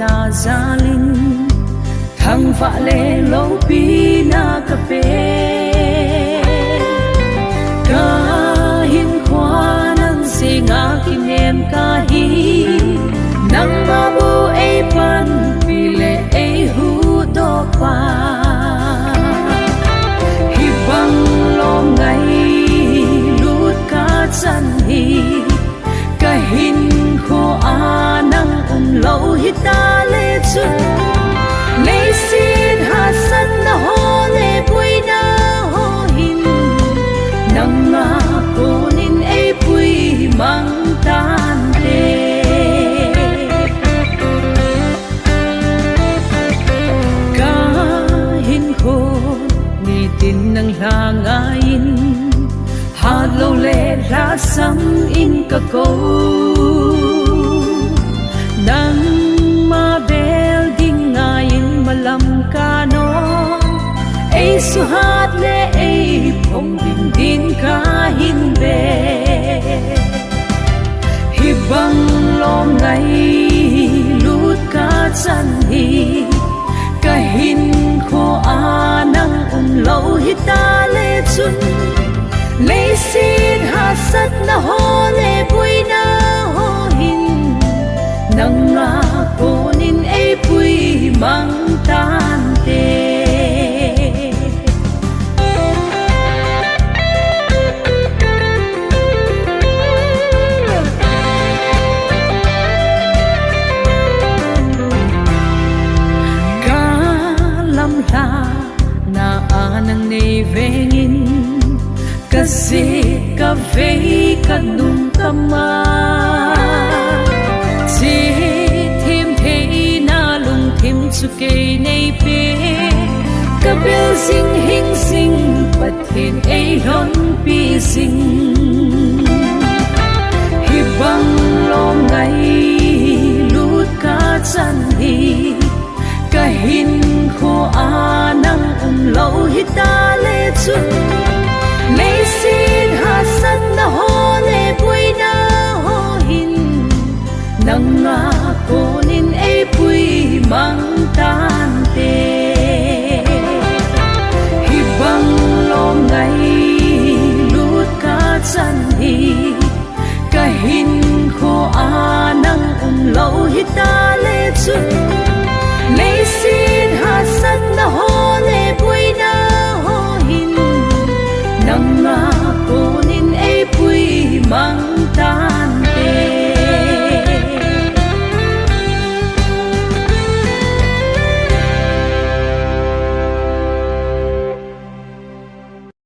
na zalin thang va le lo pi na ka pe ka hin khoa nang se nga ki nem ka hi nang ma bu ei pan pi le ei hu do pa hi bang lo ngai lut ka chan hi ka hin kho anang lâu hi ta le chun le sin ha san na ho le pui na ho hin nang nga ponin ei pui mang tan te ka hin kho ni tin nang la ngain ha lo le ra sam in ka ko nang ma bel ding ngain malam ka no ei su hat le ei phong din din ka hin be hi bang lom ngai lut ka chan hi ka hin kho anang lo hi ta le chun le sin ha sat na ho le pui na ho hin nang nga ponin ei pui mang tan te ka lam la na anang nei vengin ka se ka vei ka num kama su kei nei pe ka bil sing hing sing pathin ei lon pi sing hi bang lo ngai lut ka chan hi ka hin kho anang lo hi ta le chun le sin ha san na ho le pui na ho hin nang nga ponin ei pui mang tan te hi bang lo ngai lut ka chan hi ka hin kho anang lo hi ta le chun le sin ha san na ho le pui na ho hin nang nga ponin ei pui mang ta